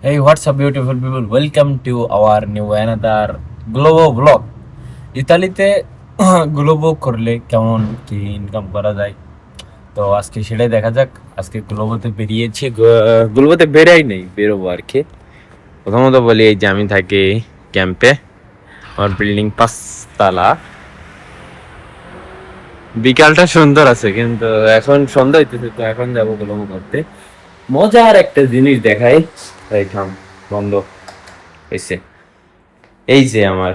Hey, what's up, beautiful people? Welcome to our new another Globo vlog. ইতালিতে Globo করলে কেমন কি income করা যায়, তো আজকে সেটাই দেখা যাক। আজকে গ্লোবোতে বেরিয়েছি, গ্লোবোতে বেরাই নেই, বেরোবো আর কি। প্রথমত বলি, এই যে আমি থাকি ক্যাম্পে, আমার বিল্ডিং 5 তলা। বিকালটা সুন্দর আছে, কিন্তু এখন সন্ধ্যা হইতেছে, তো এখন যাবো গ্লোবো করতে। মজার একটা জিনিস দেখাই, এই থাম, বন্ধ হয়েছে। এই যে আমার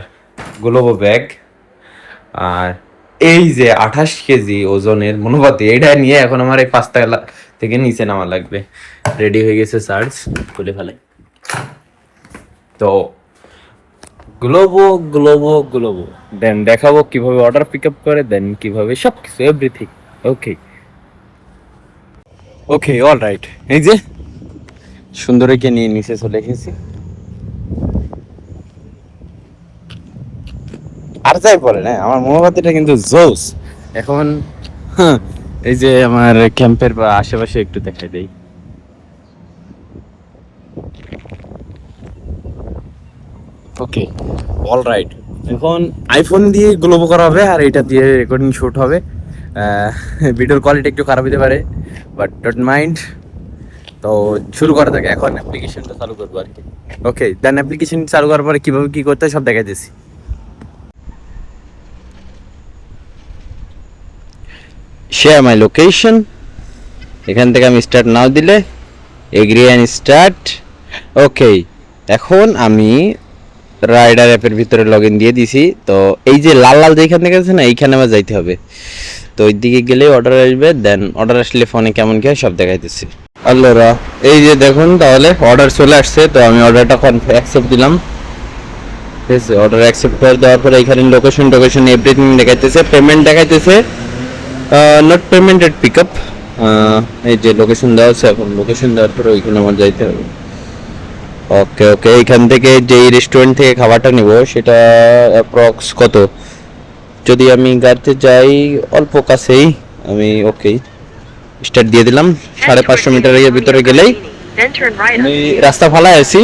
গ্লোবো ব্যাগ, আর এই যে 28 কেজি ওজনের মনোপাতি, এটা নিয়ে এখন আমার এই 5 তলা থেকে নিচে নামা লাগবে। রেডি হয়ে গেছে, চার্জ খুলে ফেলে। তো গ্লোবো গ্লোবো গ্লোবো, দেন দেখাবো কিভাবে অর্ডার পিক আপ করে, দেন কিভাবে সবকিছু এভরিথিং। ওকে ওকে, অল রাইট। এই যে সুন্দরীকে নিয়ে নিচে চলে এসেছি। আর যাই পরে না, আমার মোমবাতিটা কিন্তু জোস। এখন হ্যাঁ, এই যে আমার ক্যাম্পের বা আশেপাশে একটু দেখাই দেই। ওকে, অল রাইট। এখন আইফোন দিয়ে গ্লোবো করা হবে, আর এটা দিয়ে রেকর্ডিং শুট হবে। ভিডিওর কোয়ালিটি একটু খারাপ হতে পারে, বাট ডোন্ট মাইন্ড। তো শুরু করা যাক, এখন অ্যাপ্লিকেশনটা চালু করবো আর কি। ওকে, দেন অ্যাপ্লিকেশন চালু করার পরে কিভাবে কি করতে হয় সব দেখাই দিচ্ছি। শেয়ার মাই লোকেশন, এখান থেকে আমি স্টার্ট নাও দিলে এগ্রি অ্যান্ড স্টার্ট। ওকে, এখন আমি রাইডার অ্যাপের ভিতরে লগ ইন দিয়ে দিছি। তো এই যে লাল লাল যেখান থেকে আছে না, এইখানে আমার যাইতে হবে। তো ওই দিকে গেলে অর্ডার আসবে, দেন অর্ডার আসলে ফোনে কেমন কি হয় সব দেখাইতেছি। আল্লাহরা, এই যে দেখুন, তাহলে অর্ডার চলে আসছে। তো আমি অর্ডারটা অ্যাকসেপ্ট দিলাম। ঠিক আছে, অর্ডার অ্যাকসেপ্ট করে দেওয়ার পরে এখানে লোকেশন টোকেশন এভরিথিং দেখাইতেছে, পেমেন্ট দেখাইতেছে নট পেমেন্টেড পিক আপ। এই যে লোকেশন দেওয়া আছে, এখন লোকেশন দেওয়ার পরে ওইখানে আমার যাইতে হবে। ওকে ওকে, এইখান থেকে যেই রেস্টুরেন্ট থেকে খাবারটা নিব সেটা অ্যাপ্রক্স কত, যদি আমি গাড়িতে যাই অল্প কাছেই, আমি ওকে স্টার্ট দিয়ে দিলাম। 550 মিটারের ভিতরে গেলেই আমি রাস্তা ফালায় আছি।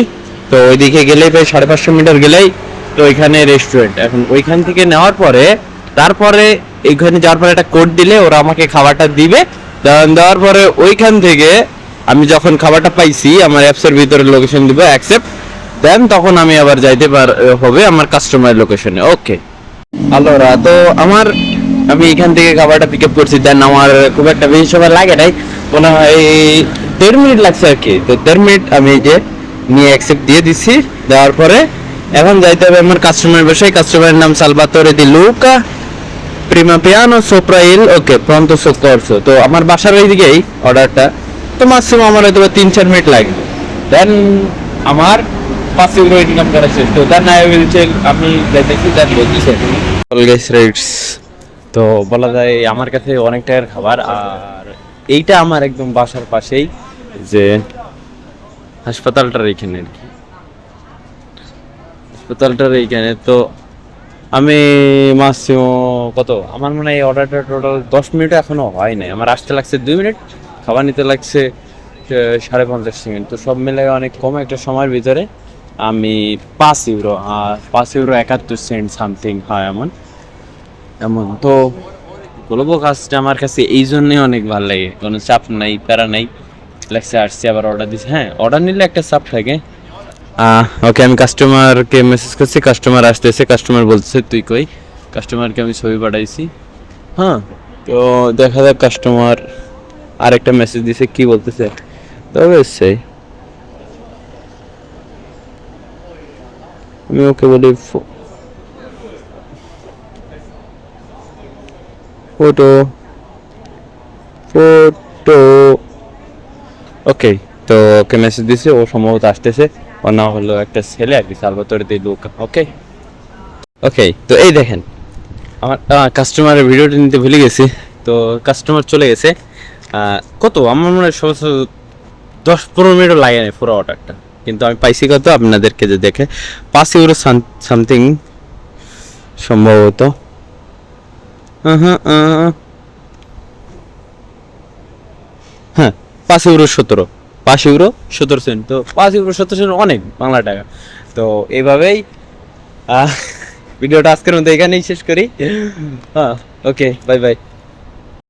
তো ওইদিকে গেলেই প্রায় 550 মিটার গেলেই তো ওইখানে রেস্টুরেন্ট। এখন ওইখান থেকে নেওয়ার পরে তারপরে এইখানে যাওয়ার পরে একটা কোড দিলে ওরা আমাকে খাবারটা দিবে। দেওয়ার পরে ওইখান থেকে আমি যখন খাবারটা পাইছি আমার অ্যাপসের ভিতরে লোকেশন দিব অ্যাকসেপ্ট, দেন তখন আমি আবার যাইতে হবে আমার কাস্টমার লোকেশনে। ওকে আলোরা, তো আমার আমি এখান থেকে খাবারটা পিক আপ করছি, দেন আমার খুব একটা বেশি সময় লাগে নাই, মনে হয় 1.5 মিনিট লাগছে আর কি। তো 1.5 মিনিট আমি এই যে নিয়ে অ্যাকসেপ্ট দিয়ে দিচ্ছি। দেওয়ার পরে এখন যাইতে হবে আমার কাস্টমার বাসায়। কাস্টমারের নাম সালভাতোরে দি লুকা, প্রিমা পিয়ানো সোপ্রাইল। ওকে, প্রন্তো সোকরসো। তো আমার বাসার ওইদিকেই অর্ডারটা। তো ম্যাক্সিমাম আমার হয়তো 3-4 মিনিট লাগবে, দেন আমার 5 ইউরো ইনকাম করা শেষ। তো দেন আই উইল চেক, আমি দেখি দেন বলতেছে অলওয়েজ রেটস। তো বলা যায় আমার কাছে অনেক টাকার খাবার। আর এইটা আমার একদম বাসার পাশেই, যে হাসপাতালটার এইখানে আর কি, হাসপাতালটার এইখানে। তো আমি কত, আমার মনে হয় এই অর্ডারটা টোটাল 10 মিনিট এখনো হয় নাই। আমার আসতে লাগছে 2 মিনিট, খাবার নিতে লাগছে 50.5 মিনিট। তো সব মিলে অনেক কম একটা সময়ের ভিতরে আমি 5 ইউরো, আর 5 ইউরো 71 সেন্ট সামথিং হয় এমন এমন। তো বলবো কাজটা আমার কাছে এই জন্যই অনেক ভালো লাগে, কোনো চাপ নাই, প্যারা নাই। লাগছে আসছে, আবার অর্ডার দিচ্ছে। হ্যাঁ, অর্ডার নিলে একটা চাপ থাকে। ওকে, আমি কাস্টমারকে মেসেজ করছি, কাস্টমার আসতেছে। কাস্টমার বলতেছে তুই কই। কাস্টমারকে আমি ছবি পাঠাইছি। হ্যাঁ, তো দেখা যাক কাস্টমার আরেকটা মেসেজ দিছে, কি বলতেছে। তবে সেই আমি ওকে বলি ফটো ফটো। ওকে, তো ওকে মেসেজ দিছে, ও সম্ভবত আসতেছে। ওর নাম হলো একটা ছেলে আর কি, সালভাতোরে দি লুকা। ওকে ওকে, তো এই দেখেন আমার কাস্টমারের ভিডিওটা নিতে ভুলে গেছি। তো কাস্টমার চলে গেছে। কত, আমার মনে হয় 10-15 মিনিটও লাগে না পুরো অর্ডারটা। কিন্তু আমি পাইছি কত, আপনাদেরকে যে দেখে 5 ইউরো সামথিং সম্ভবত। হ্যাঁ, 5 ইউরো 17। €5.70। তো €5.70 অনেক বাংলা টাকা। তো এইভাবেই ভিডিওটা আজকের মধ্যে এখানেই শেষ করি। হ্যাঁ, ওকে, বাই বাই।